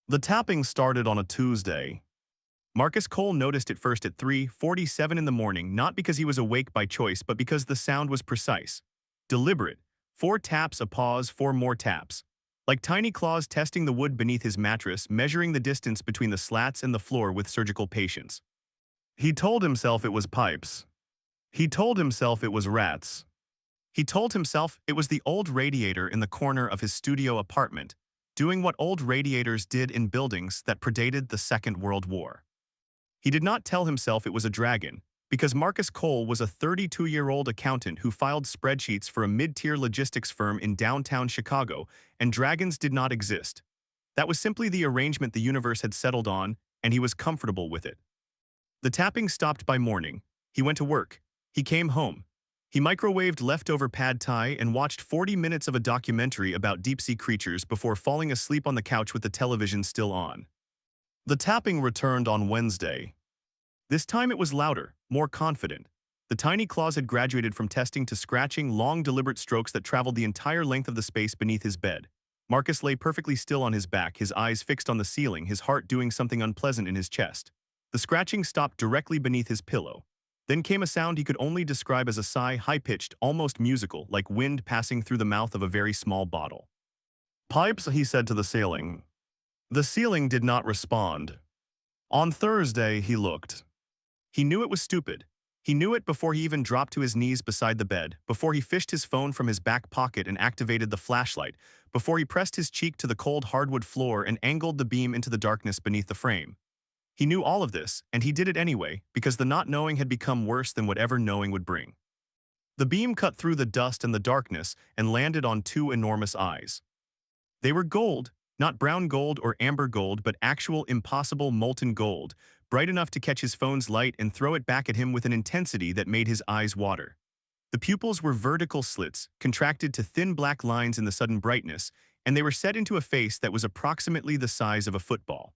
The tapping started on a Tuesday. Marcus Cole noticed it first at 3:47 in the morning, not because he was awake by choice, but because the sound was precise. Deliberate. 4 taps, a pause, 4 more taps. Like tiny claws testing the wood beneath his mattress, measuring the distance between the slats and the floor with surgical patience. He told himself it was pipes. He told himself it was rats. He told himself it was the old radiator in the corner of his studio apartment, doing what old radiators did in buildings that predated the Second World War. He did not tell himself it was a dragon, because Marcus Cole was a 32-year-old accountant who filed spreadsheets for a mid-tier logistics firm in downtown Chicago, and dragons did not exist. That was simply the arrangement the universe had settled on, and he was comfortable with it. The tapping stopped by morning. He went to work. He came home. He microwaved leftover pad thai and watched 40 minutes of a documentary about deep-sea creatures before falling asleep on the couch with the television still on. The tapping returned on Wednesday. This time it was louder, more confident. The tiny claws had graduated from testing to scratching, long deliberate strokes that traveled the entire length of the space beneath his bed. Marcus lay perfectly still on his back, his eyes fixed on the ceiling, his heart doing something unpleasant in his chest. The scratching stopped directly beneath his pillow. Then came a sound he could only describe as a sigh, high-pitched, almost musical, like wind passing through the mouth of a very small bottle. "Pipes," he said to the ceiling. The ceiling did not respond. On Thursday, he looked. He knew it was stupid. He knew it before he even dropped to his knees beside the bed, before he fished his phone from his back pocket and activated the flashlight, before he pressed his cheek to the cold hardwood floor and angled the beam into the darkness beneath the frame. He knew all of this, and he did it anyway, because the not knowing had become worse than whatever knowing would bring. The beam cut through the dust and the darkness and landed on 2 enormous eyes. They were gold, not brown gold or amber gold, but actual impossible molten gold, bright enough to catch his phone's light and throw it back at him with an intensity that made his eyes water. The pupils were vertical slits, contracted to thin black lines in the sudden brightness, and they were set into a face that was approximately the size of a football.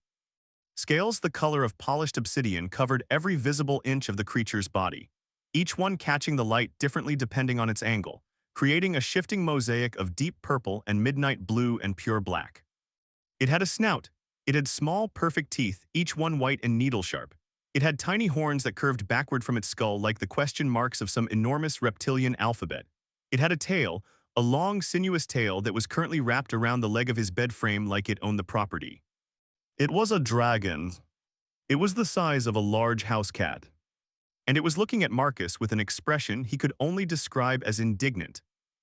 Scales the color of polished obsidian covered every visible inch of the creature's body, each one catching the light differently depending on its angle, creating a shifting mosaic of deep purple and midnight blue and pure black. It had a snout. It had small, perfect teeth, each one white and needle-sharp. It had tiny horns that curved backward from its skull like the question marks of some enormous reptilian alphabet. It had a tail, a long, sinuous tail that was currently wrapped around the leg of his bed frame like it owned the property. It was a dragon. It was the size of a large house cat. And it was looking at Marcus with an expression he could only describe as indignant,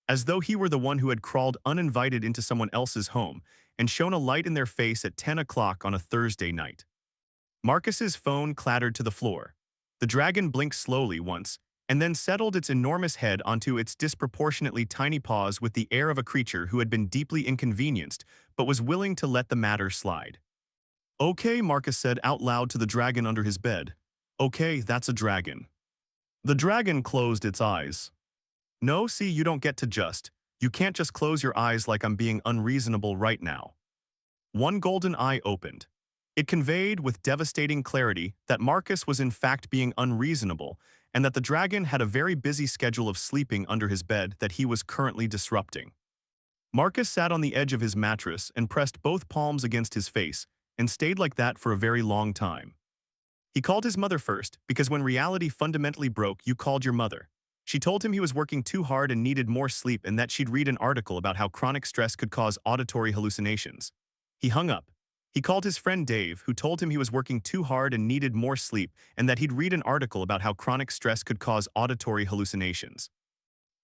as though he were the one who had crawled uninvited into someone else's home and shone a light in their face at 10 o'clock on a Thursday night. Marcus's phone clattered to the floor. The dragon blinked slowly once, and then settled its enormous head onto its disproportionately tiny paws with the air of a creature who had been deeply inconvenienced but was willing to let the matter slide. "Okay," Marcus said out loud to the dragon under his bed. "Okay, that's a dragon." The dragon closed its eyes. "No, see, you don't get to just. You can't just close your eyes like I'm being unreasonable right now." One golden eye opened. It conveyed with devastating clarity that Marcus was in fact being unreasonable and that the dragon had a very busy schedule of sleeping under his bed that he was currently disrupting. Marcus sat on the edge of his mattress and pressed both palms against his face and stayed like that for a very long time. He called his mother first, because when reality fundamentally broke, you called your mother. She told him he was working too hard and needed more sleep and that she'd read an article about how chronic stress could cause auditory hallucinations. He hung up. He called his friend Dave, who told him he was working too hard and needed more sleep and that he'd read an article about how chronic stress could cause auditory hallucinations.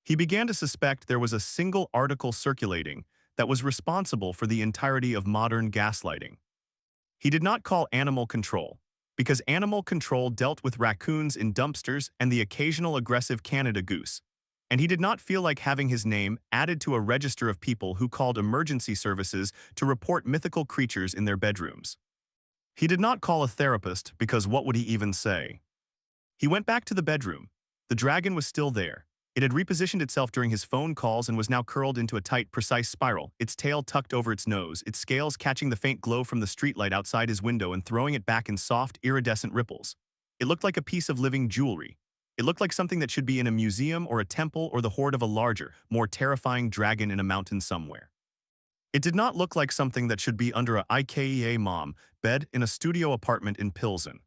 He began to suspect there was a single article circulating that was responsible for the entirety of modern gaslighting. He did not call animal control, because animal control dealt with raccoons in dumpsters and the occasional aggressive Canada goose, and he did not feel like having his name added to a register of people who called emergency services to report mythical creatures in their bedrooms. He did not call a therapist because what would he even say? He went back to the bedroom. The dragon was still there. It had repositioned itself during his phone calls and was now curled into a tight, precise spiral, its tail tucked over its nose, its scales catching the faint glow from the streetlight outside his window and throwing it back in soft, iridescent ripples. It looked like a piece of living jewelry. It looked like something that should be in a museum or a temple or the hoard of a larger, more terrifying dragon in a mountain somewhere. It did not look like something that should be under a IKEA mom bed in a studio apartment in Pilsen.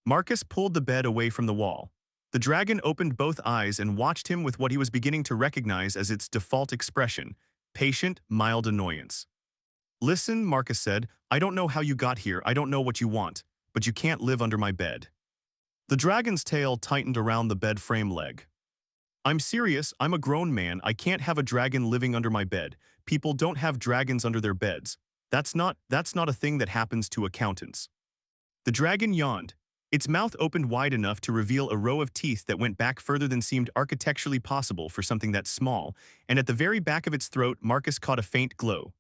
Marcus pulled the bed away from the wall. The dragon opened both eyes and watched him with what he was beginning to recognize as its default expression, patient, mild annoyance. Listen, Marcus said, I don't know how you got here, I don't know what you want, but you can't live under my bed. The dragon's tail tightened around the bed frame leg. I'm serious, I'm a grown man, I can't have a dragon living under my bed. People don't have dragons under their beds. That's not a thing that happens to accountants. The dragon yawned. Its mouth opened wide enough to reveal a row of teeth that went back further than seemed architecturally possible for something that small, and at the very back of its throat Marcus caught a faint glow.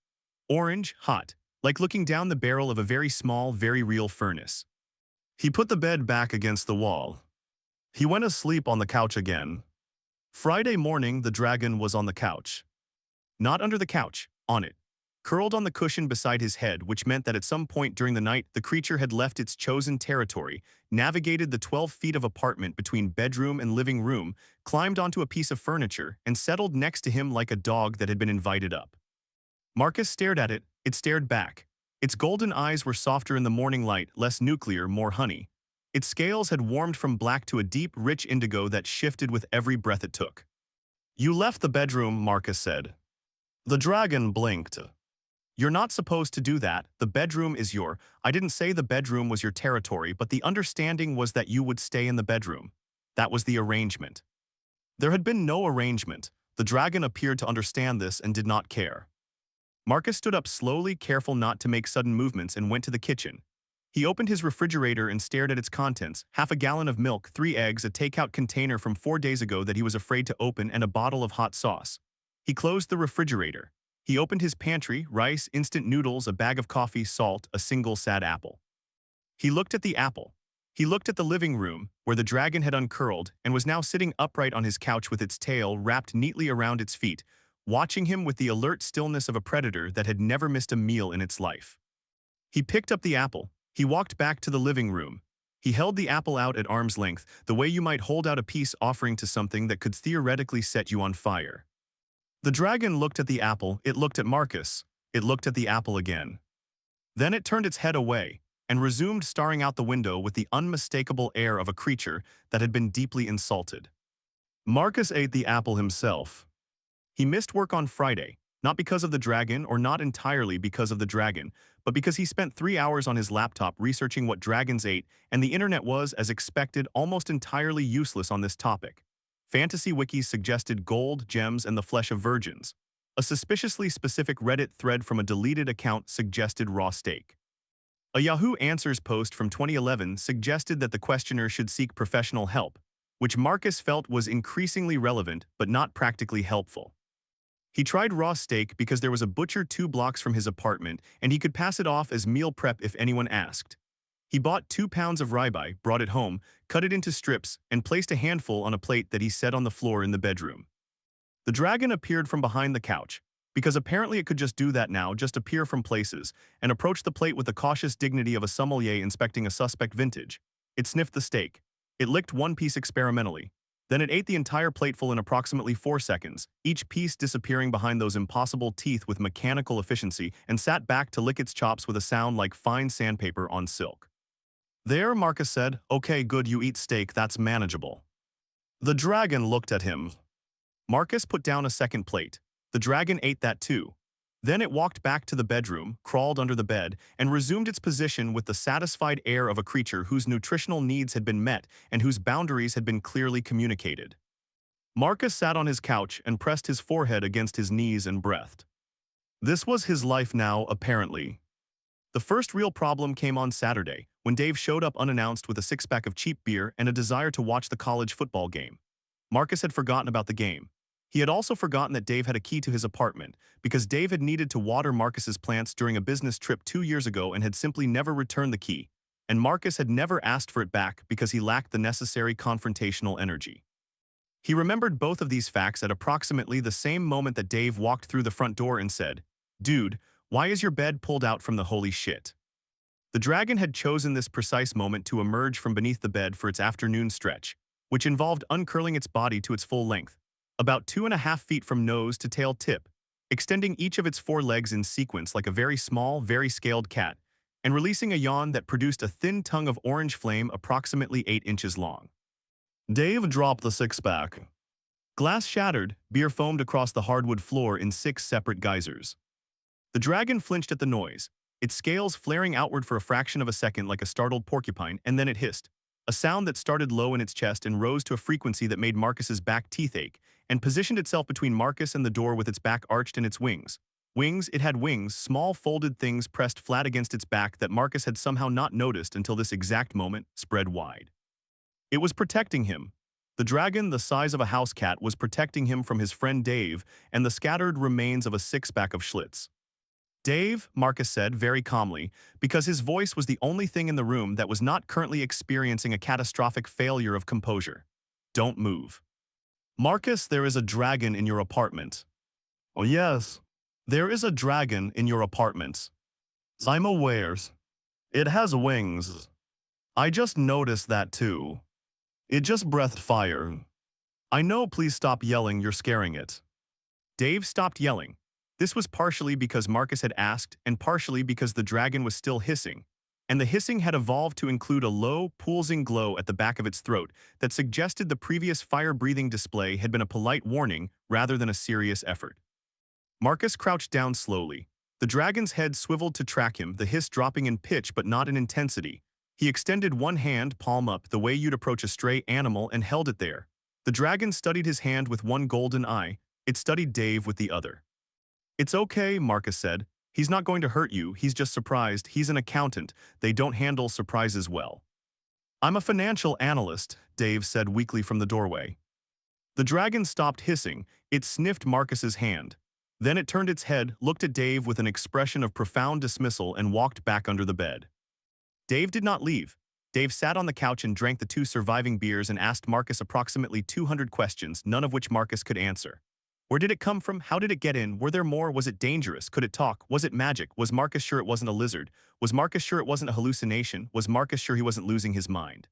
Orange, hot, like looking down the barrel of a very small, very real furnace. He put the bed back against the wall. He went asleep on the couch again. Friday morning, the dragon was on the couch. Not under the couch, on it. Curled on the cushion beside his head, which meant that at some point during the night, the creature had left its chosen territory, navigated the 12 feet of apartment between bedroom and living room, climbed onto a piece of furniture, and settled next to him like a dog that had been invited up. Marcus stared at it, it stared back. Its golden eyes were softer in the morning light, less nuclear, more honey. Its scales had warmed from black to a deep, rich indigo that shifted with every breath it took. You left the bedroom, Marcus said. The dragon blinked. You're not supposed to do that, the bedroom is I didn't say the bedroom was your territory, but the understanding was that you would stay in the bedroom. That was the arrangement. There had been no arrangement. The dragon appeared to understand this and did not care. Marcus stood up slowly, careful not to make sudden movements, and went to the kitchen. He opened his refrigerator and stared at its contents, half a gallon of milk, 3 eggs, a takeout container from 4 days ago that he was afraid to open, and a bottle of hot sauce. He closed the refrigerator. He opened his pantry, rice, instant noodles, a bag of coffee, salt, a single sad apple. He looked at the apple. He looked at the living room, where the dragon had uncurled and was now sitting upright on his couch with its tail wrapped neatly around its feet, watching him with the alert stillness of a predator that had never missed a meal in its life. He picked up the apple. He walked back to the living room. He held the apple out at arm's length, the way you might hold out a peace offering to something that could theoretically set you on fire. The dragon looked at the apple, it looked at Marcus, it looked at the apple again. Then it turned its head away and resumed staring out the window with the unmistakable air of a creature that had been deeply insulted. Marcus ate the apple himself. He missed work on Friday, not because of the dragon or not entirely because of the dragon, but because he spent 3 hours on his laptop researching what dragons ate, and the internet was, as expected, almost entirely useless on this topic. Fantasy wikis suggested gold, gems, and the flesh of virgins. A suspiciously specific Reddit thread from a deleted account suggested raw steak. A Yahoo Answers post from 2011 suggested that the questioner should seek professional help, which Marcus felt was increasingly relevant but not practically helpful. He tried raw steak because there was a butcher 2 blocks from his apartment and he could pass it off as meal prep if anyone asked. He bought 2 pounds of ribeye, brought it home, cut it into strips, and placed a handful on a plate that he set on the floor in the bedroom. The dragon appeared from behind the couch, because apparently it could just do that now, just appear from places, and approached the plate with the cautious dignity of a sommelier inspecting a suspect vintage. It sniffed the steak. It licked one piece experimentally. Then it ate the entire plateful in approximately 4 seconds, each piece disappearing behind those impossible teeth with mechanical efficiency, and sat back to lick its chops with a sound like fine sandpaper on silk. There, Marcus said, okay, good, you eat steak, that's manageable. The dragon looked at him. Marcus put down a second plate. The dragon ate that too. Then it walked back to the bedroom, crawled under the bed, and resumed its position with the satisfied air of a creature whose nutritional needs had been met and whose boundaries had been clearly communicated. Marcus sat on his couch and pressed his forehead against his knees and breathed. This was his life now, apparently. The first real problem came on Saturday, when Dave showed up unannounced with a 6-pack of cheap beer and a desire to watch the college football game. Marcus had forgotten about the game. He had also forgotten that Dave had a key to his apartment, because Dave had needed to water Marcus's plants during a business trip 2 years ago and had simply never returned the key, and Marcus had never asked for it back because he lacked the necessary confrontational energy. He remembered both of these facts at approximately the same moment that Dave walked through the front door and said, "Dude, why is your bed pulled out from the holy shit?" The dragon had chosen this precise moment to emerge from beneath the bed for its afternoon stretch, which involved uncurling its body to its full length, about 2.5 feet from nose to tail tip, extending each of its four legs in sequence like a very small, very scaled cat, and releasing a yawn that produced a thin tongue of orange flame approximately 8 inches long. Dave dropped the six-pack. Glass shattered, beer foamed across the hardwood floor in 6 separate geysers. The dragon flinched at the noise, its scales flaring outward for a fraction of a second like a startled porcupine, and then it hissed. A sound that started low in its chest and rose to a frequency that made Marcus's back teeth ache, and positioned itself between Marcus and the door with its back arched and its wings. Wings, it had wings, small folded things pressed flat against its back that Marcus had somehow not noticed until this exact moment, spread wide. It was protecting him. The dragon, the size of a house cat, was protecting him from his friend Dave and the scattered remains of a six-pack of Schlitz. Dave, Marcus said very calmly, because his voice was the only thing in the room that was not currently experiencing a catastrophic failure of composure. Don't move. Marcus, there is a dragon in your apartment. Oh yes, there is a dragon in your apartment. I'm aware. It has wings. I just noticed that too. It just breathed fire. I know, please stop yelling, you're scaring it. Dave stopped yelling. This was partially because Marcus had asked and partially because the dragon was still hissing, and the hissing had evolved to include a low, pulsing glow at the back of its throat that suggested the previous fire-breathing display had been a polite warning rather than a serious effort. Marcus crouched down slowly. The dragon's head swiveled to track him, the hiss dropping in pitch but not in intensity. He extended one hand, palm up, the way you'd approach a stray animal, and held it there. The dragon studied his hand with one golden eye. It studied Dave with the other. It's okay, Marcus said. He's not going to hurt you, he's just surprised. He's an accountant. They don't handle surprises well. I'm a financial analyst, Dave said weakly from the doorway. The dragon stopped hissing. It sniffed Marcus's hand. Then it turned its head, looked at Dave with an expression of profound dismissal, and walked back under the bed. Dave did not leave. Dave sat on the couch and drank the 2 surviving beers and asked Marcus approximately 200 questions, none of which Marcus could answer. Where did it come from? How did it get in? Were there more? Was it dangerous? Could it talk? Was it magic? Was Marcus sure it wasn't a lizard? Was Marcus sure it wasn't a hallucination? Was Marcus sure he wasn't losing his mind?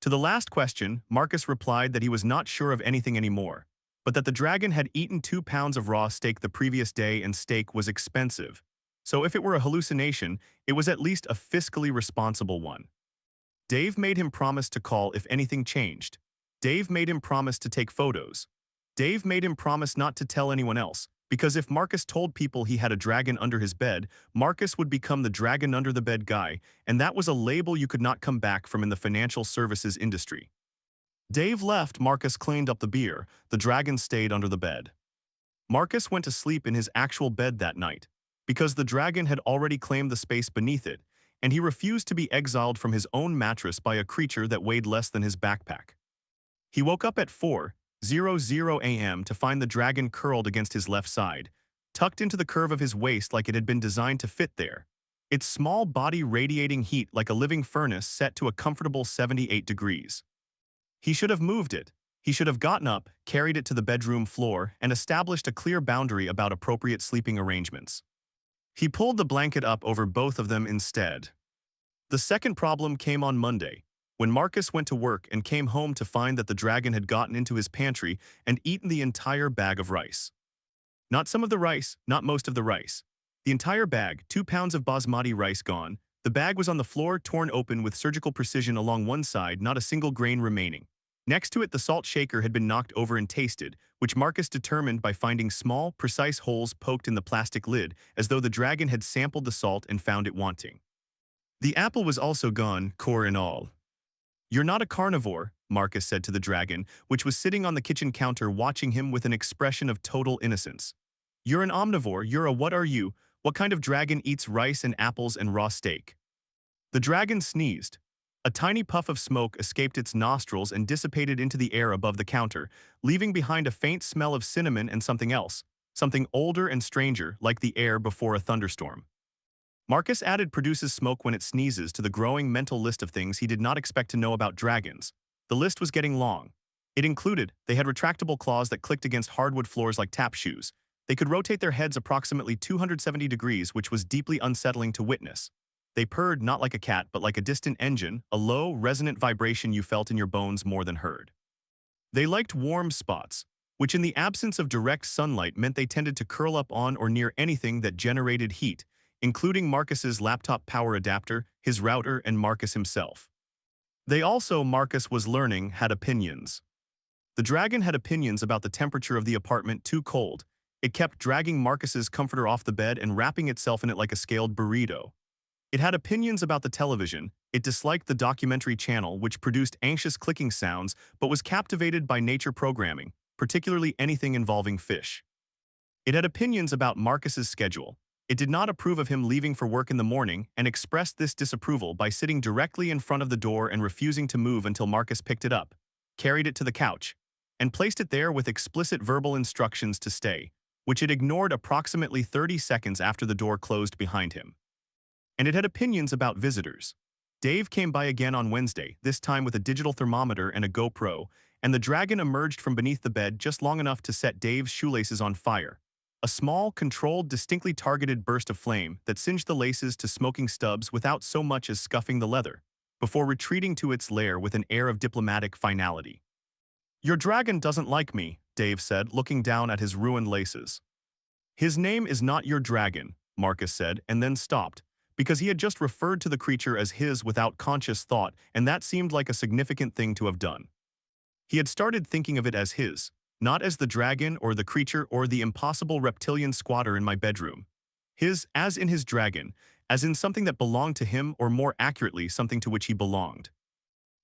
To the last question, Marcus replied that he was not sure of anything anymore, but that the dragon had eaten 2 pounds of raw steak the previous day and steak was expensive. So if it were a hallucination, it was at least a fiscally responsible one. Dave made him promise to call if anything changed. Dave made him promise to take photos. Dave made him promise not to tell anyone else, because if Marcus told people he had a dragon under his bed, Marcus would become the dragon under the bed guy, and that was a label you could not come back from in the financial services industry. Dave left. Marcus cleaned up the beer. The dragon stayed under the bed. Marcus went to sleep in his actual bed that night, because the dragon had already claimed the space beneath it, and he refused to be exiled from his own mattress by a creature that weighed less than his backpack. He woke up at 4:00 a.m. to find the dragon curled against his left side, tucked into the curve of his waist like it had been designed to fit there, its small body radiating heat like a living furnace set to a comfortable 78 degrees. He should have moved it. He should have gotten up, carried it to the bedroom floor, and established a clear boundary about appropriate sleeping arrangements. He pulled the blanket up over both of them instead. The second problem came on Monday, when Marcus went to work and came home to find that the dragon had gotten into his pantry and eaten the entire bag of rice. Not some of the rice, not most of the rice. The entire bag, 2 pounds of basmati rice gone. The bag was on the floor, torn open with surgical precision along one side, not a single grain remaining. Next to it, the salt shaker had been knocked over and tasted, which Marcus determined by finding small, precise holes poked in the plastic lid, as though the dragon had sampled the salt and found it wanting. The apple was also gone, core and all. You're not a carnivore, Marcus said to the dragon, which was sitting on the kitchen counter watching him with an expression of total innocence. You're an omnivore, you're a what are you? What kind of dragon eats rice and apples and raw steak? The dragon sneezed. A tiny puff of smoke escaped its nostrils and dissipated into the air above the counter, leaving behind a faint smell of cinnamon and something else, something older and stranger, like the air before a thunderstorm. Marcus added produces smoke when it sneezes to the growing mental list of things he did not expect to know about dragons. The list was getting long. It included, they had retractable claws that clicked against hardwood floors like tap shoes. They could rotate their heads approximately 270 degrees, which was deeply unsettling to witness. They purred not like a cat but like a distant engine, a low, resonant vibration you felt in your bones more than heard. They liked warm spots. which in the absence of direct sunlight meant they tended to curl up on or near anything that generated heat, including Marcus's laptop power adapter, his router, and Marcus himself. They also, Marcus was learning, had opinions. The dragon had opinions about the temperature of the apartment too cold. It kept dragging Marcus's comforter off the bed and wrapping itself in it like a scaled burrito. It had opinions about the television. It disliked the documentary channel, which produced anxious clicking sounds, but was captivated by nature programming, particularly anything involving fish. It had opinions about Marcus's schedule. It did not approve of him leaving for work in the morning and expressed this disapproval by sitting directly in front of the door and refusing to move until Marcus picked it up, carried it to the couch, and placed it there with explicit verbal instructions to stay, which it ignored approximately 30 seconds after the door closed behind him. And it had opinions about visitors. Dave came by again on Wednesday, this time with a digital thermometer and a GoPro, and the dragon emerged from beneath the bed just long enough to set Dave's shoelaces on fire. A small, controlled, distinctly targeted burst of flame that singed the laces to smoking stubs without so much as scuffing the leather, before retreating to its lair with an air of diplomatic finality. "Your dragon doesn't like me," Dave said, looking down at his ruined laces. "His name is not your dragon," Marcus said, and then stopped, because he had just referred to the creature as his without conscious thought, and that seemed like a significant thing to have done. He had started thinking of it as his, not as the dragon or the creature or the impossible reptilian squatter in my bedroom. His, as in his dragon, as in something that belonged to him, or more accurately, something to which he belonged.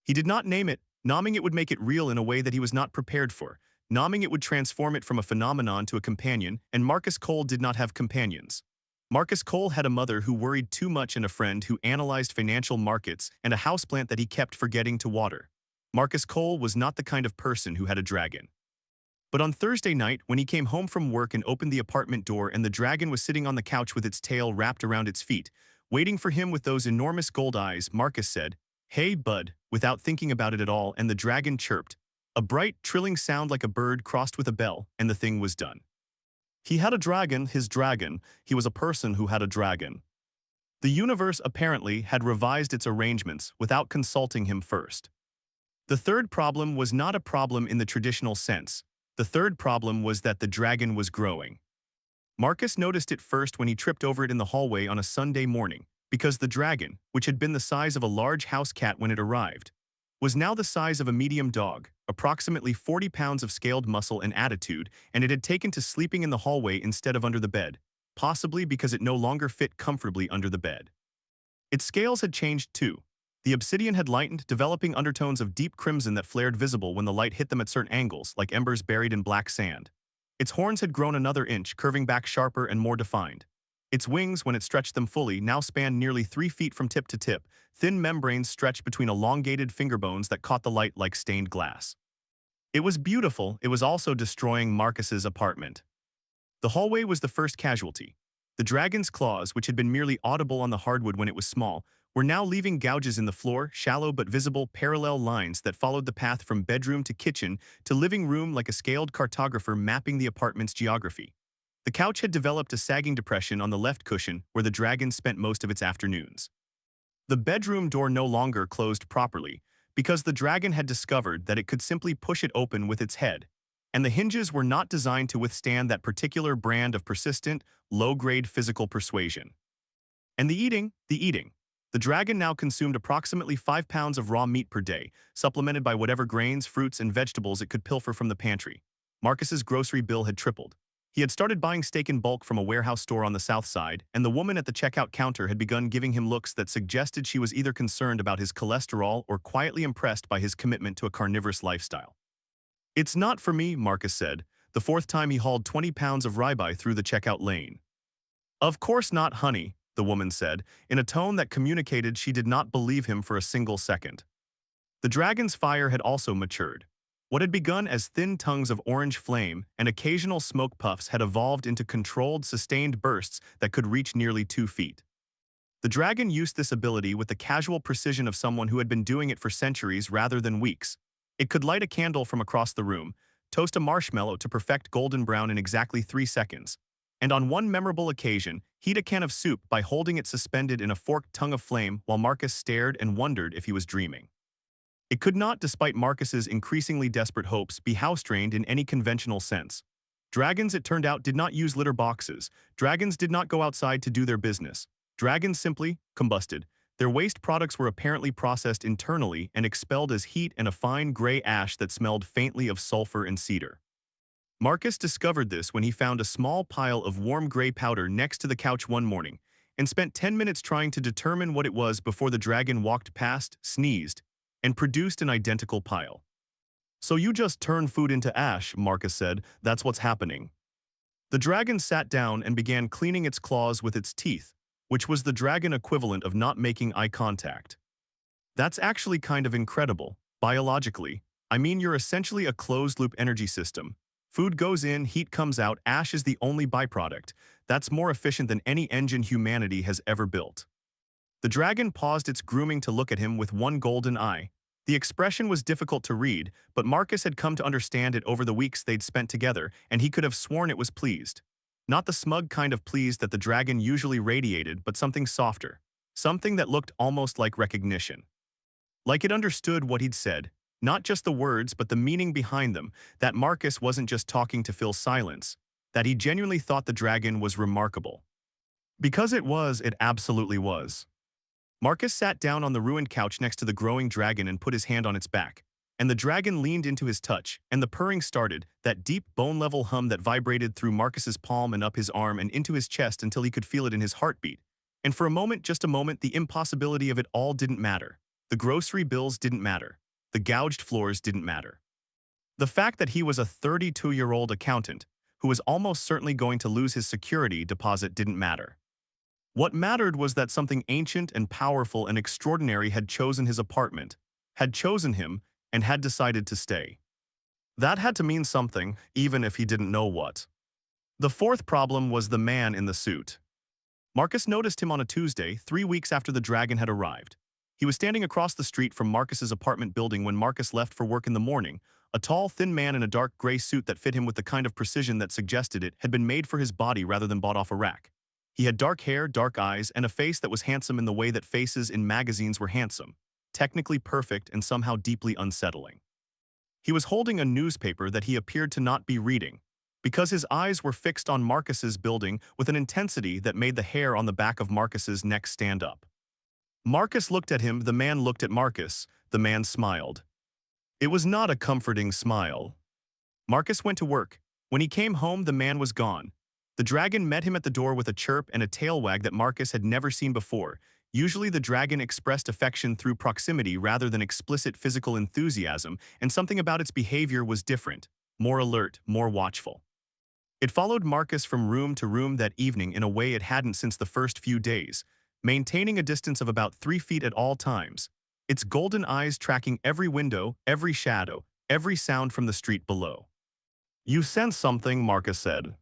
He did not name it. Naming it would make it real in a way that he was not prepared for. Naming it would transform it from a phenomenon to a companion, and Marcus Cole did not have companions. Marcus Cole had a mother who worried too much and a friend who analyzed financial markets and a houseplant that he kept forgetting to water. Marcus Cole was not the kind of person who had a dragon. But on Thursday night, when he came home from work and opened the apartment door and the dragon was sitting on the couch with its tail wrapped around its feet, waiting for him with those enormous gold eyes, Marcus said, "Hey, bud," without thinking about it at all, and the dragon chirped. A bright, trilling sound like a bird crossed with a bell, and the thing was done. He had a dragon, his dragon. He was a person who had a dragon. The universe apparently had revised its arrangements without consulting him first. The third problem was not a problem in the traditional sense. The third problem was that the dragon was growing. Marcus noticed it first when he tripped over it in the hallway on a Sunday morning, because the dragon, which had been the size of a large house cat when it arrived, was now the size of a medium dog, approximately 40 pounds of scaled muscle and attitude, and it had taken to sleeping in the hallway instead of under the bed, possibly because it no longer fit comfortably under the bed. Its scales had changed too. The obsidian had lightened, developing undertones of deep crimson that flared visible when the light hit them at certain angles, like embers buried in black sand. Its horns had grown another inch, curving back sharper and more defined. Its wings, when it stretched them fully, now spanned nearly 3 feet from tip to tip, thin membranes stretched between elongated finger bones that caught the light like stained glass. It was beautiful. It was also destroying Marcus's apartment. The hallway was the first casualty. The dragon's claws, which had been merely audible on the hardwood when it was small, were now leaving gouges in the floor, shallow but visible parallel lines that followed the path from bedroom to kitchen to living room like a scaled cartographer mapping the apartment's geography. The couch had developed a sagging depression on the left cushion where the dragon spent most of its afternoons. The bedroom door no longer closed properly because the dragon had discovered that it could simply push it open with its head, and the hinges were not designed to withstand that particular brand of persistent, low-grade physical persuasion. And the eating. The dragon now consumed approximately 5 pounds of raw meat per day, supplemented by whatever grains, fruits, and vegetables it could pilfer from the pantry. Marcus's grocery bill had tripled. He had started buying steak in bulk from a warehouse store on the south side, and the woman at the checkout counter had begun giving him looks that suggested she was either concerned about his cholesterol or quietly impressed by his commitment to a carnivorous lifestyle. "It's not for me," Marcus said, the fourth time he hauled 20 pounds of ribeye through the checkout lane. "Of course not, honey," the woman said, in a tone that communicated she did not believe him for a single second. The dragon's fire had also matured. What had begun as thin tongues of orange flame and occasional smoke puffs had evolved into controlled, sustained bursts that could reach nearly 2 feet. The dragon used this ability with the casual precision of someone who had been doing it for centuries rather than weeks. It could light a candle from across the room, toast a marshmallow to perfect golden brown in exactly 3 seconds, and on one memorable occasion, heat a can of soup by holding it suspended in a forked tongue of flame while Marcus stared and wondered if he was dreaming. It could not, despite Marcus's increasingly desperate hopes, be house-trained in any conventional sense. Dragons, it turned out, did not use litter boxes. Dragons did not go outside to do their business. Dragons simply combusted. Their waste products were apparently processed internally and expelled as heat and a fine gray ash that smelled faintly of sulfur and cedar. Marcus discovered this when he found a small pile of warm gray powder next to the couch one morning and spent 10 minutes trying to determine what it was before the dragon walked past, sneezed, and produced an identical pile. "So you just turn food into ash," Marcus said. "That's what's happening." The dragon sat down and began cleaning its claws with its teeth, which was the dragon equivalent of not making eye contact. That's actually kind of incredible, biologically. I mean, you're essentially a closed-loop energy system. Food goes in, heat comes out, ash is the only byproduct. That's more efficient than any engine humanity has ever built. The dragon paused its grooming to look at him with one golden eye. The expression was difficult to read, but Marcus had come to understand it over the weeks they'd spent together, and he could have sworn it was pleased. Not the smug kind of pleased that the dragon usually radiated, but something softer. Something that looked almost like recognition. Like it understood what he'd said, not just the words but the meaning behind them, that Marcus wasn't just talking to fill silence, that he genuinely thought the dragon was remarkable. Because it absolutely was. Marcus sat down on the ruined couch next to the growing dragon and put his hand on its back, and the dragon leaned into his touch, and the purring started, that deep bone-level hum that vibrated through Marcus's palm and up his arm and into his chest until he could feel it in his heartbeat. And for a moment, just a moment, the impossibility of it all didn't matter. The grocery bills didn't matter. The gouged floors didn't matter. The fact that he was a 32-year-old accountant who was almost certainly going to lose his security deposit didn't matter. What mattered was that something ancient and powerful and extraordinary had chosen his apartment, had chosen him, and had decided to stay. That had to mean something, even if he didn't know what. The fourth problem was the man in the suit. Marcus noticed him on a Tuesday, 3 weeks after the dragon had arrived. He was standing across the street from Marcus's apartment building when Marcus left for work in the morning, a tall, thin man in a dark gray suit that fit him with the kind of precision that suggested it had been made for his body rather than bought off a rack. He had dark hair, dark eyes, and a face that was handsome in the way that faces in magazines were handsome, technically perfect and somehow deeply unsettling. He was holding a newspaper that he appeared to not be reading, because his eyes were fixed on Marcus's building with an intensity that made the hair on the back of Marcus's neck stand up. Marcus looked at him, the man looked at Marcus, the man smiled. It was not a comforting smile. Marcus went to work. When he came home, the man was gone. The dragon met him at the door with a chirp and a tail wag that Marcus had never seen before. Usually the dragon expressed affection through proximity rather than explicit physical enthusiasm, and something about its behavior was different, more alert, more watchful. It followed Marcus from room to room that evening in a way it hadn't since the first few days, maintaining a distance of about 3 feet at all times, its golden eyes tracking every window, every shadow, every sound from the street below. "You sense something," Marcus said.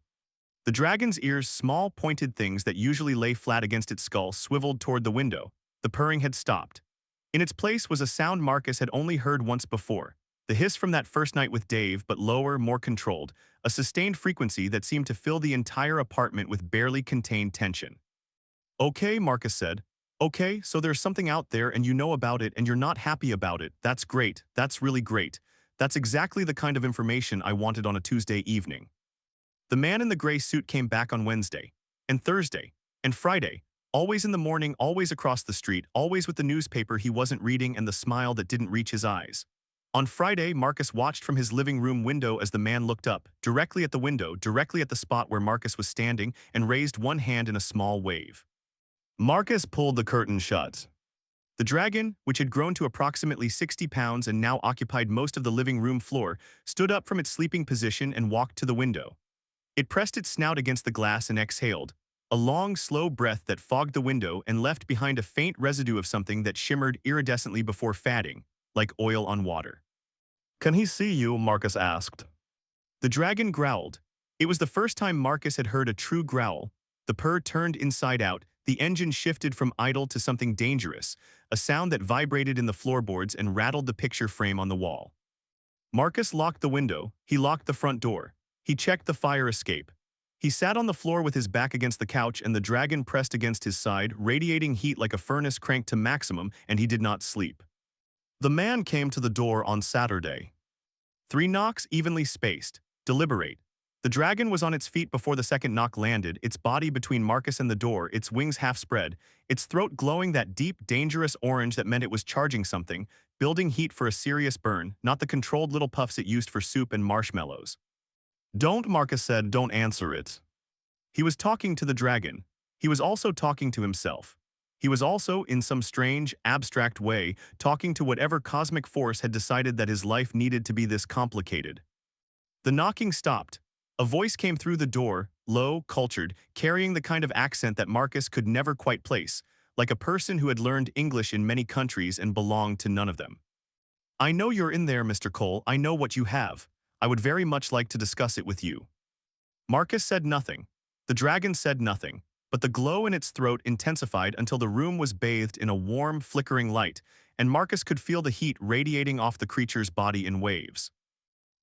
The dragon's ears, small pointed things that usually lay flat against its skull, swiveled toward the window. The purring had stopped. In its place was a sound Marcus had only heard once before, the hiss from that first night with Dave, but lower, more controlled, a sustained frequency that seemed to fill the entire apartment with barely contained tension. "Okay," Marcus said. "Okay, so there's something out there and you know about it and you're not happy about it. That's great. That's really great. That's exactly the kind of information I wanted on a Tuesday evening." The man in the gray suit came back on Wednesday, and Thursday, and Friday, always in the morning, always across the street, always with the newspaper he wasn't reading and the smile that didn't reach his eyes. On Friday, Marcus watched from his living room window as the man looked up, directly at the window, directly at the spot where Marcus was standing, and raised one hand in a small wave. Marcus pulled the curtain shut. The dragon, which had grown to approximately 60 pounds and now occupied most of the living room floor, stood up from its sleeping position and walked to the window. It pressed its snout against the glass and exhaled, a long, slow breath that fogged the window and left behind a faint residue of something that shimmered iridescently before fading, like oil on water. "Can he see you?" Marcus asked. The dragon growled. It was the first time Marcus had heard a true growl. The purr turned inside out, the engine shifted from idle to something dangerous, a sound that vibrated in the floorboards and rattled the picture frame on the wall. Marcus locked the window, he locked the front door. He checked the fire escape. He sat on the floor with his back against the couch and the dragon pressed against his side, radiating heat like a furnace cranked to maximum, and he did not sleep. The man came to the door on Saturday. 3 knocks evenly spaced. Deliberate. The dragon was on its feet before the second knock landed, its body between Marcus and the door, its wings half spread, its throat glowing that deep, dangerous orange that meant it was charging something, building heat for a serious burn, not the controlled little puffs it used for soup and marshmallows. Don't, Marcus said, don't answer it. He was talking to the dragon. He was also talking to himself. He was also, in some strange, abstract way, talking to whatever cosmic force had decided that his life needed to be this complicated. The knocking stopped. A voice came through the door, low, cultured, carrying the kind of accent that Marcus could never quite place, like a person who had learned English in many countries and belonged to none of them. I know you're in there, Mr. Cole. I know what you have. I would very much like to discuss it with you. Marcus said nothing. The dragon said nothing, but the glow in its throat intensified until the room was bathed in a warm, flickering light, and Marcus could feel the heat radiating off the creature's body in waves.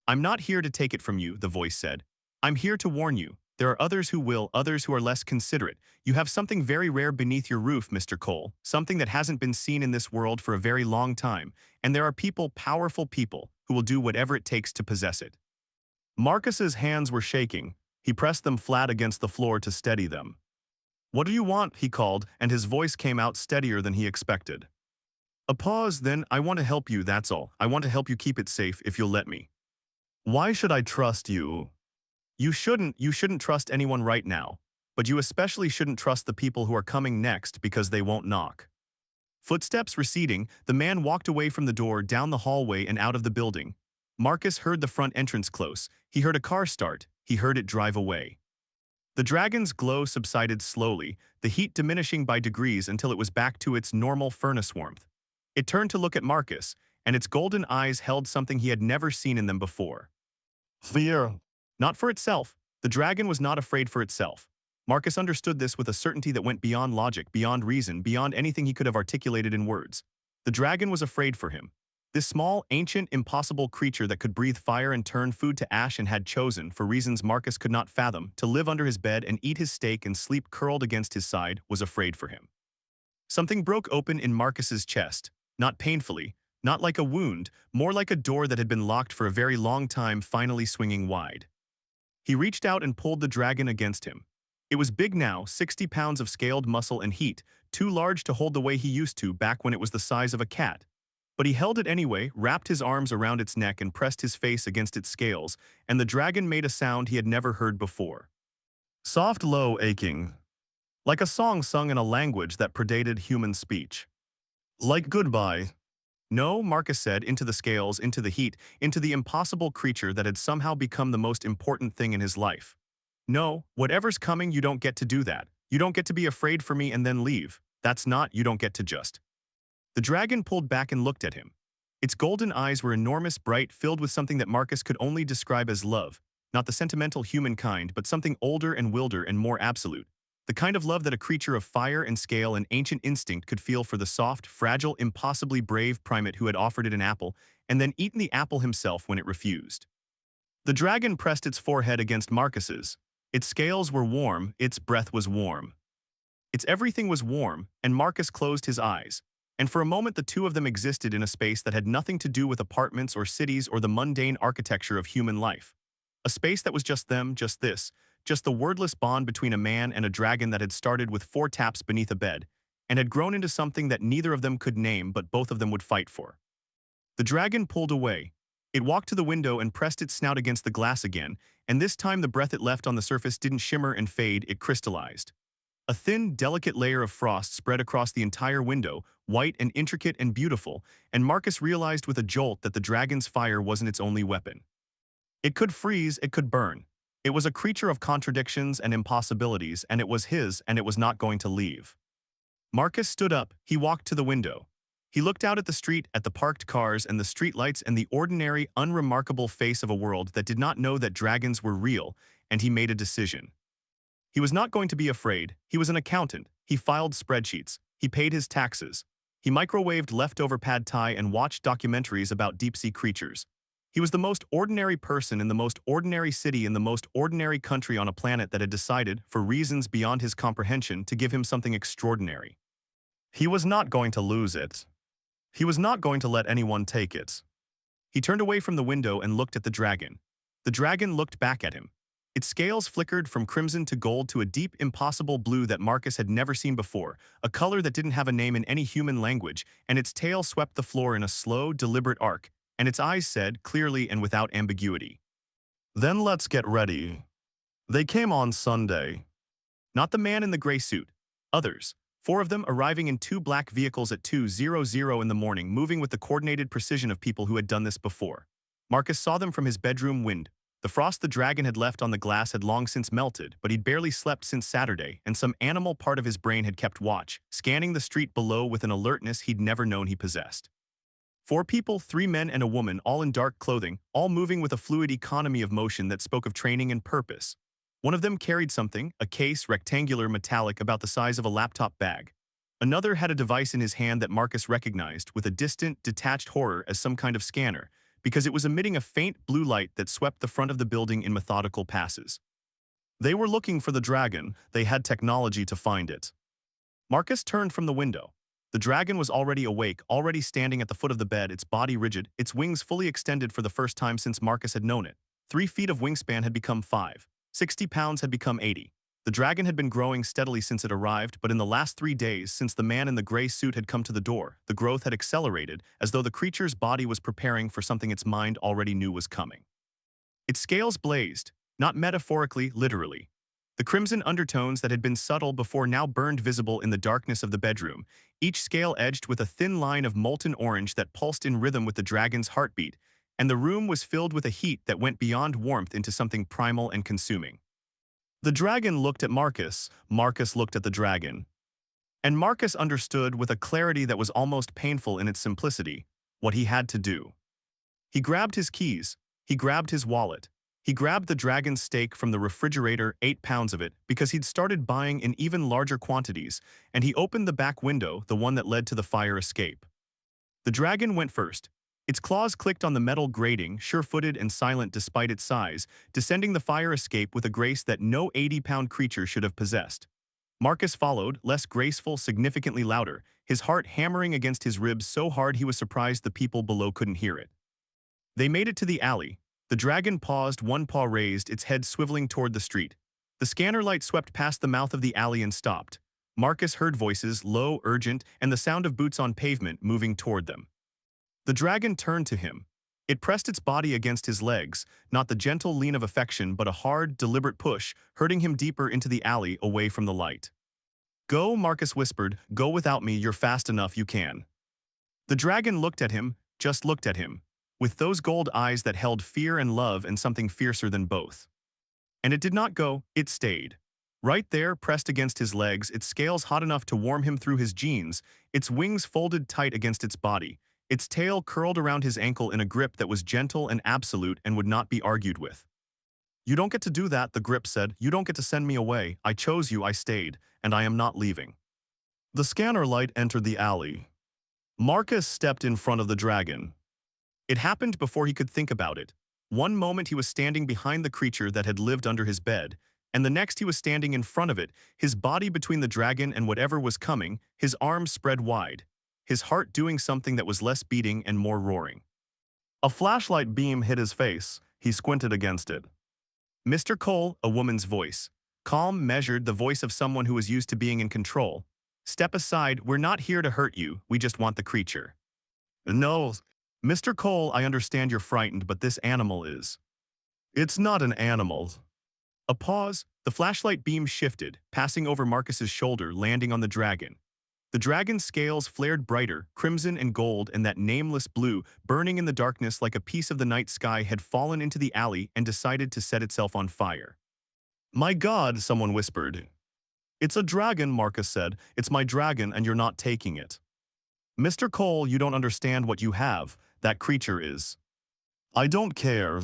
I'm not here to take it from you, the voice said. I'm here to warn you. There are others who will, others who are less considerate. You have something very rare beneath your roof, Mr. Cole, something that hasn't been seen in this world for a very long time, and there are people, powerful people, who will do whatever it takes to possess it. Marcus's hands were shaking. He pressed them flat against the floor to steady them. What do you want? He called, and his voice came out steadier than he expected. A pause, then. I want to help you, that's all. I want to help you keep it safe if you'll let me. Why should I trust you? You shouldn't trust anyone right now, but you especially shouldn't trust the people who are coming next because they won't knock. Footsteps receding, the man walked away from the door, down the hallway and out of the building. Marcus heard the front entrance close. He heard a car start. He heard it drive away. The dragon's glow subsided slowly, the heat diminishing by degrees until it was back to its normal furnace warmth. It turned to look at Marcus, and its golden eyes held something he had never seen in them before. Fear. Not for itself. The dragon was not afraid for itself. Marcus understood this with a certainty that went beyond logic, beyond reason, beyond anything he could have articulated in words. The dragon was afraid for him. This small, ancient, impossible creature that could breathe fire and turn food to ash and had chosen, for reasons Marcus could not fathom, to live under his bed and eat his steak and sleep curled against his side, was afraid for him. Something broke open in Marcus's chest, not painfully, not like a wound, more like a door that had been locked for a very long time finally swinging wide. He reached out and pulled the dragon against him. It was big now, 60 pounds of scaled muscle and heat, too large to hold the way he used to back when it was the size of a cat. But he held it anyway, wrapped his arms around its neck and pressed his face against its scales, and the dragon made a sound he had never heard before. Soft, low, aching. Like a song sung in a language that predated human speech. Like goodbye. No, Marcus said, into the scales, into the heat, into the impossible creature that had somehow become the most important thing in his life. No, whatever's coming, you don't get to do that. You don't get to be afraid for me and then leave. That's not, you don't get to just. The dragon pulled back and looked at him. Its golden eyes were enormous, bright, filled with something that Marcus could only describe as love, not the sentimental human kind, but something older and wilder and more absolute. The kind of love that a creature of fire and scale and ancient instinct could feel for the soft, fragile, impossibly brave primate who had offered it an apple, and then eaten the apple himself when it refused. The dragon pressed its forehead against Marcus's. Its scales were warm, its breath was warm. Its everything was warm, and Marcus closed his eyes. And for a moment the two of them existed in a space that had nothing to do with apartments or cities or the mundane architecture of human life. A space that was just them, just this, just the wordless bond between a man and a dragon that had started with 4 taps beneath a bed, and had grown into something that neither of them could name but both of them would fight for. The dragon pulled away. It walked to the window and pressed its snout against the glass again, and this time the breath it left on the surface didn't shimmer and fade, it crystallized. A thin, delicate layer of frost spread across the entire window, white and intricate and beautiful, and Marcus realized with a jolt that the dragon's fire wasn't its only weapon. It could freeze, it could burn. It was a creature of contradictions and impossibilities, and it was his, and it was not going to leave. Marcus stood up, he walked to the window. He looked out at the street, at the parked cars and the streetlights and the ordinary, unremarkable face of a world that did not know that dragons were real, and he made a decision. He was not going to be afraid. He was an accountant. He filed spreadsheets. He paid his taxes. He microwaved leftover pad thai and watched documentaries about deep-sea creatures. He was the most ordinary person in the most ordinary city in the most ordinary country on a planet that had decided, for reasons beyond his comprehension, to give him something extraordinary. He was not going to lose it. He was not going to let anyone take it. He turned away from the window and looked at the dragon. The dragon looked back at him. Its scales flickered from crimson to gold to a deep, impossible blue that Marcus had never seen before, a color that didn't have a name in any human language, and its tail swept the floor in a slow, deliberate arc, and its eyes said, clearly and without ambiguity, "Then let's get ready." They came on Sunday. Not the man in the gray suit. Others. Four of them arriving in two black vehicles at 2:00 in the morning, moving with the coordinated precision of people who had done this before. Marcus saw them from his bedroom window. The frost the dragon had left on the glass had long since melted, but he'd barely slept since Saturday, and some animal part of his brain had kept watch, scanning the street below with an alertness he'd never known he possessed. Four people, three men and a woman, all in dark clothing, all moving with a fluid economy of motion that spoke of training and purpose. One of them carried something, a case, rectangular, metallic, about the size of a laptop bag. Another had a device in his hand that Marcus recognized with a distant, detached horror as some kind of scanner, because it was emitting a faint blue light that swept the front of the building in methodical passes. They were looking for the dragon. They had technology to find it. Marcus turned from the window. The dragon was already awake, already standing at the foot of the bed, its body rigid, its wings fully extended for the first time since Marcus had known it. 3 feet of wingspan had become 5. 60 pounds had become 80. The dragon had been growing steadily since it arrived, but in the last 3 days, since the man in the gray suit had come to the door, the growth had accelerated, as though the creature's body was preparing for something its mind already knew was coming. Its scales blazed, not metaphorically, literally. The crimson undertones that had been subtle before now burned visible in the darkness of the bedroom, each scale edged with a thin line of molten orange that pulsed in rhythm with the dragon's heartbeat, and the room was filled with a heat that went beyond warmth into something primal and consuming. The dragon looked at Marcus, Marcus looked at the dragon. And Marcus understood with a clarity that was almost painful in its simplicity what he had to do. He grabbed his keys, he grabbed his wallet, he grabbed the dragon's steak from the refrigerator, 8 pounds of it, because he'd started buying in even larger quantities, and he opened the back window, the one that led to the fire escape. The dragon went first. Its claws clicked on the metal grating, sure-footed and silent despite its size, descending the fire escape with a grace that no 80-pound creature should have possessed. Marcus followed, less graceful, significantly louder, his heart hammering against his ribs so hard he was surprised the people below couldn't hear it. They made it to the alley. The dragon paused, one paw raised, its head swiveling toward the street. The scanner light swept past the mouth of the alley and stopped. Marcus heard voices, low, urgent, and the sound of boots on pavement moving toward them. The dragon turned to him. It pressed its body against his legs, not the gentle lean of affection but a hard, deliberate push, hurting him deeper into the alley away from the light. "Go," Marcus whispered, "go without me, you're fast enough, you can." The dragon looked at him, just looked at him, with those gold eyes that held fear and love and something fiercer than both. And it did not go, it stayed. Right there, pressed against his legs, its scales hot enough to warm him through his jeans, its wings folded tight against its body, its tail curled around his ankle in a grip that was gentle and absolute and would not be argued with. "You don't get to do that," the grip said. "You don't get to send me away. I chose you, I stayed, and I am not leaving." The scanner light entered the alley. Marcus stepped in front of the dragon. It happened before he could think about it. One moment he was standing behind the creature that had lived under his bed, and the next he was standing in front of it, his body between the dragon and whatever was coming, his arms spread wide, his heart doing something that was less beating and more roaring. A flashlight beam hit his face. He squinted against it. "Mr. Cole," a woman's voice. Calm, measured, the voice of someone who was used to being in control. "Step aside, we're not here to hurt you, we just want the creature." "No, Mr. Cole, I understand you're frightened, but this animal is." "It's not an animal." A pause, the flashlight beam shifted, passing over Marcus's shoulder, landing on the dragon. The dragon's scales flared brighter, crimson and gold, and that nameless blue, burning in the darkness like a piece of the night sky, had fallen into the alley and decided to set itself on fire. "My God," someone whispered. "It's a dragon," Marcus said. "It's my dragon and you're not taking it." "Mr. Cole, you don't understand what you have. That creature is." "I don't care."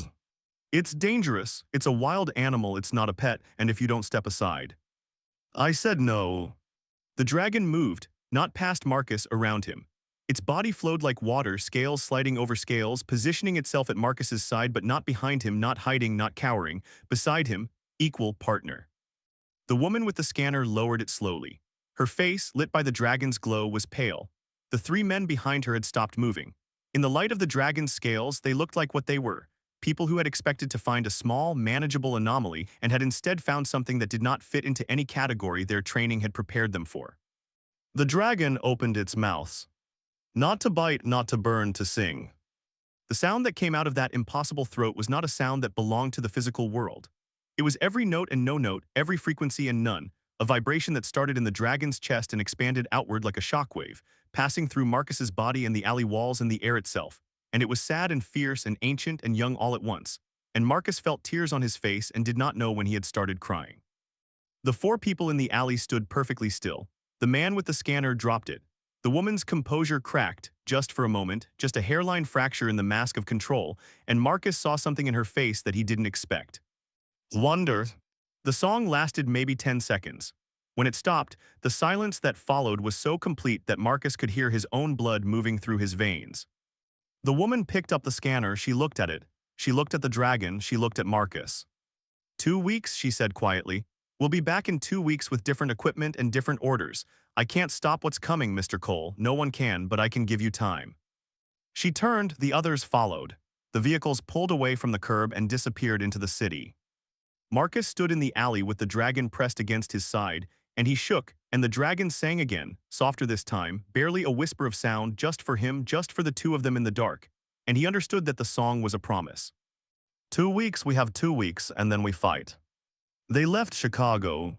"It's dangerous. It's a wild animal, it's not a pet, and if you don't step aside." "I said no." The dragon moved, not past Marcus, around him. Its body flowed like water, scales sliding over scales, positioning itself at Marcus's side but not behind him, not hiding, not cowering. Beside him, equal partner. The woman with the scanner lowered it slowly. Her face, lit by the dragon's glow, was pale. The three men behind her had stopped moving. In the light of the dragon's scales, they looked like what they were, people who had expected to find a small, manageable anomaly and had instead found something that did not fit into any category their training had prepared them for. The dragon opened its mouth. Not to bite, not to burn, to sing. The sound that came out of that impossible throat was not a sound that belonged to the physical world. It was every note and no note, every frequency and none, a vibration that started in the dragon's chest and expanded outward like a shockwave, passing through Marcus's body and the alley walls and the air itself. And it was sad and fierce and ancient and young all at once. And Marcus felt tears on his face and did not know when he had started crying. The four people in the alley stood perfectly still. The man with the scanner dropped it. The woman's composure cracked, just for a moment, just a hairline fracture in the mask of control, and Marcus saw something in her face that he didn't expect. Wonder. The song lasted maybe 10 seconds. When it stopped, the silence that followed was so complete that Marcus could hear his own blood moving through his veins. The woman picked up the scanner, she looked at it. She looked at the dragon, she looked at Marcus. 2 weeks, she said quietly. We'll be back in 2 weeks with different equipment and different orders. I can't stop what's coming, Mr. Cole. No one can, but I can give you time. She turned, the others followed. The vehicles pulled away from the curb and disappeared into the city. Marcus stood in the alley with the dragon pressed against his side, and he shook, and the dragon sang again, softer this time, barely a whisper of sound, just for him, just for the two of them in the dark, and he understood that the song was a promise. 2 weeks, we have 2 weeks, and then we fight. They left Chicago.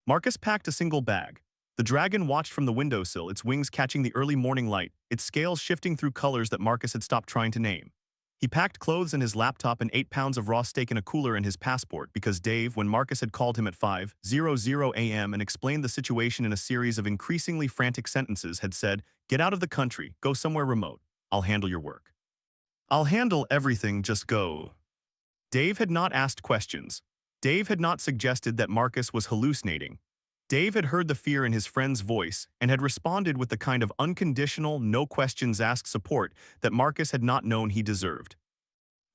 Marcus packed a single bag. The dragon watched from the windowsill, its wings catching the early morning light, its scales shifting through colors that Marcus had stopped trying to name. He packed clothes and his laptop and 8 pounds of raw steak in a cooler and his passport because Dave, when Marcus had called him at 5:00 a.m. and explained the situation in a series of increasingly frantic sentences, had said, "Get out of the country, go somewhere remote. I'll handle your work. I'll handle everything, just go." Dave had not asked questions. Dave had not suggested that Marcus was hallucinating. Dave had heard the fear in his friend's voice and had responded with the kind of unconditional, no-questions-asked support that Marcus had not known he deserved.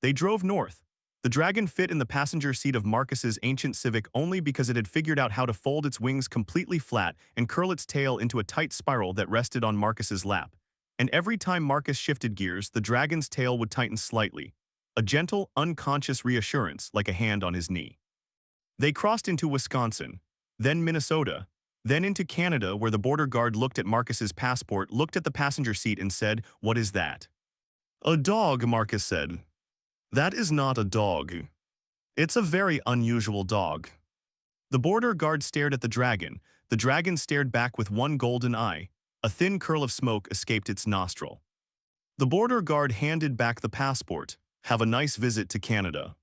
They drove north. The dragon fit in the passenger seat of Marcus's ancient Civic only because it had figured out how to fold its wings completely flat and curl its tail into a tight spiral that rested on Marcus's lap. And every time Marcus shifted gears, the dragon's tail would tighten slightly, a gentle, unconscious reassurance like a hand on his knee. They crossed into Wisconsin, then Minnesota, then into Canada, where the border guard looked at Marcus's passport, looked at the passenger seat and said, "What is that?" "A dog," Marcus said. "That is not a dog. It's a very unusual dog." The border guard stared at the dragon. The dragon stared back with one golden eye. A thin curl of smoke escaped its nostril. The border guard handed back the passport. "Have a nice visit to Canada."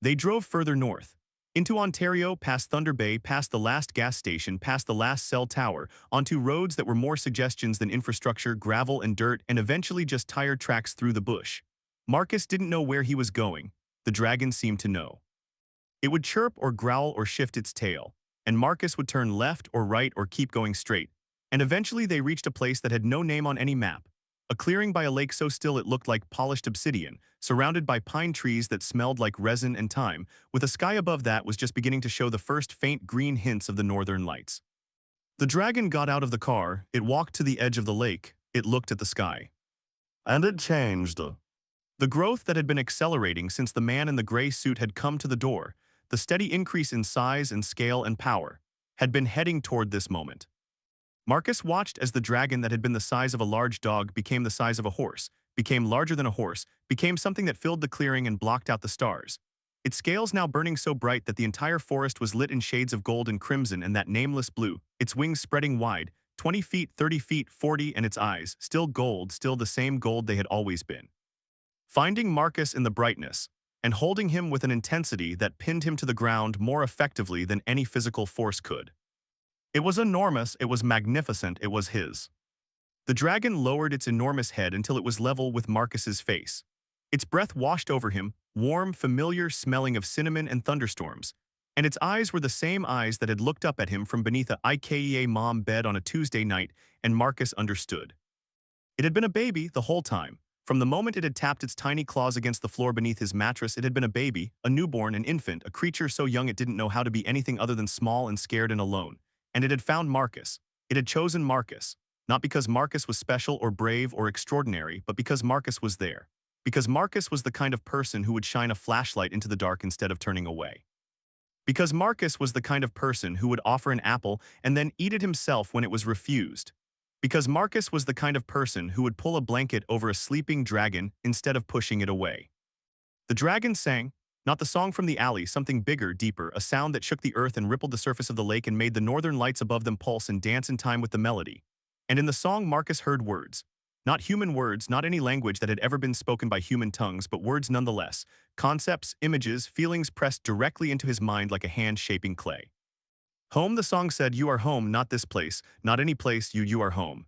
They drove further north. Into Ontario, past Thunder Bay, past the last gas station, past the last cell tower, onto roads that were more suggestions than infrastructure, gravel and dirt, and eventually just tire tracks through the bush. Marcus didn't know where he was going. The dragon seemed to know. It would chirp or growl or shift its tail, and Marcus would turn left or right or keep going straight. And eventually they reached a place that had no name on any map. A clearing by a lake so still it looked like polished obsidian, surrounded by pine trees that smelled like resin and thyme, with a sky above that was just beginning to show the first faint green hints of the northern lights. The dragon got out of the car, it walked to the edge of the lake, it looked at the sky. And it changed. The growth that had been accelerating since the man in the gray suit had come to the door, the steady increase in size and scale and power, had been heading toward this moment. Marcus watched as the dragon that had been the size of a large dog became the size of a horse, became larger than a horse, became something that filled the clearing and blocked out the stars. Its scales now burning so bright that the entire forest was lit in shades of gold and crimson and that nameless blue, its wings spreading wide, 20 feet, 30 feet, 40, and its eyes, still gold, still the same gold they had always been. Finding Marcus in the brightness, and holding him with an intensity that pinned him to the ground more effectively than any physical force could. It was enormous, it was magnificent, it was his. The dragon lowered its enormous head until it was level with Marcus's face. Its breath washed over him, warm, familiar, smelling of cinnamon and thunderstorms, and its eyes were the same eyes that had looked up at him from beneath a IKEA mom bed on a Tuesday night, and Marcus understood. It had been a baby the whole time. From the moment it had tapped its tiny claws against the floor beneath his mattress, it had been a baby, a newborn, an infant, a creature so young it didn't know how to be anything other than small and scared and alone. And it had found Marcus. It had chosen Marcus. Not because Marcus was special or brave or extraordinary, but because Marcus was there. Because Marcus was the kind of person who would shine a flashlight into the dark instead of turning away. Because Marcus was the kind of person who would offer an apple and then eat it himself when it was refused. Because Marcus was the kind of person who would pull a blanket over a sleeping dragon instead of pushing it away. The dragon sang, not the song from the alley, something bigger, deeper, a sound that shook the earth and rippled the surface of the lake and made the northern lights above them pulse and dance in time with the melody. And in the song Marcus heard words. Not human words, not any language that had ever been spoken by human tongues, but words nonetheless. Concepts, images, feelings pressed directly into his mind like a hand shaping clay. Home, the song said, you are home, not this place, not any place, you are home.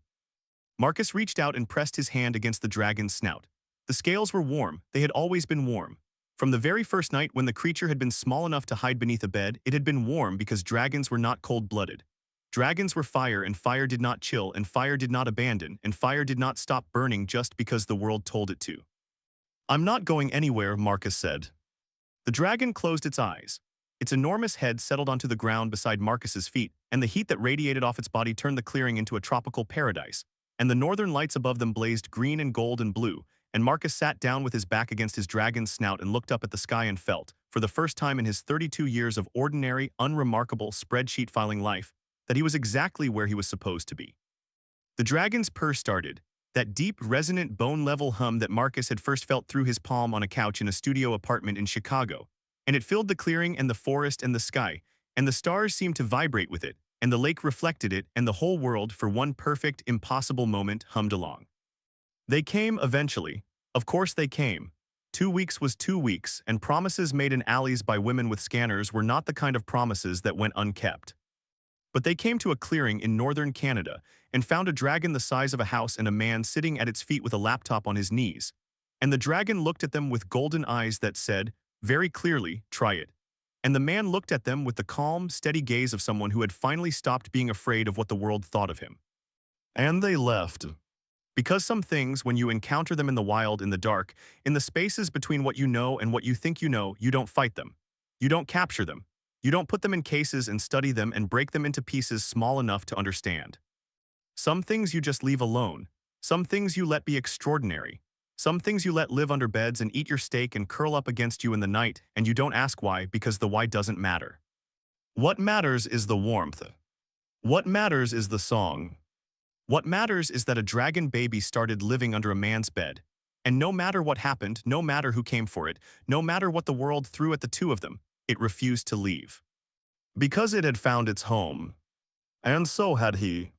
Marcus reached out and pressed his hand against the dragon's snout. The scales were warm, they had always been warm. From the very first night when the creature had been small enough to hide beneath a bed, it had been warm because dragons were not cold-blooded. Dragons were fire, and fire did not chill, and fire did not abandon, and fire did not stop burning just because the world told it to. I'm not going anywhere, Marcus said. The dragon closed its eyes. Its enormous head settled onto the ground beside Marcus's feet, and the heat that radiated off its body turned the clearing into a tropical paradise, and the northern lights above them blazed green and gold and blue, and Marcus sat down with his back against his dragon's snout and looked up at the sky and felt, for the first time in his 32 years of ordinary, unremarkable spreadsheet filing life, that he was exactly where he was supposed to be. The dragon's purr started, that deep, resonant, bone-level hum that Marcus had first felt through his palm on a couch in a studio apartment in Chicago, and it filled the clearing and the forest and the sky, and the stars seemed to vibrate with it, and the lake reflected it, and the whole world, for one perfect, impossible moment, hummed along. They came eventually. Of course they came. 2 weeks was 2 weeks, and promises made in alleys by women with scanners were not the kind of promises that went unkept. But they came to a clearing in northern Canada and found a dragon the size of a house and a man sitting at its feet with a laptop on his knees. And the dragon looked at them with golden eyes that said, very clearly, try it. And the man looked at them with the calm, steady gaze of someone who had finally stopped being afraid of what the world thought of him. And they left. Because some things, when you encounter them in the wild, in the dark, in the spaces between what you know and what you think you know, you don't fight them. You don't capture them. You don't put them in cases and study them and break them into pieces small enough to understand. Some things you just leave alone. Some things you let be extraordinary. Some things you let live under beds and eat your steak and curl up against you in the night, and you don't ask why, because the why doesn't matter. What matters is the warmth. What matters is the song. What matters is that a dragon baby started living under a man's bed. And no matter what happened, no matter who came for it, no matter what the world threw at the two of them, it refused to leave. Because it had found its home. And so had he.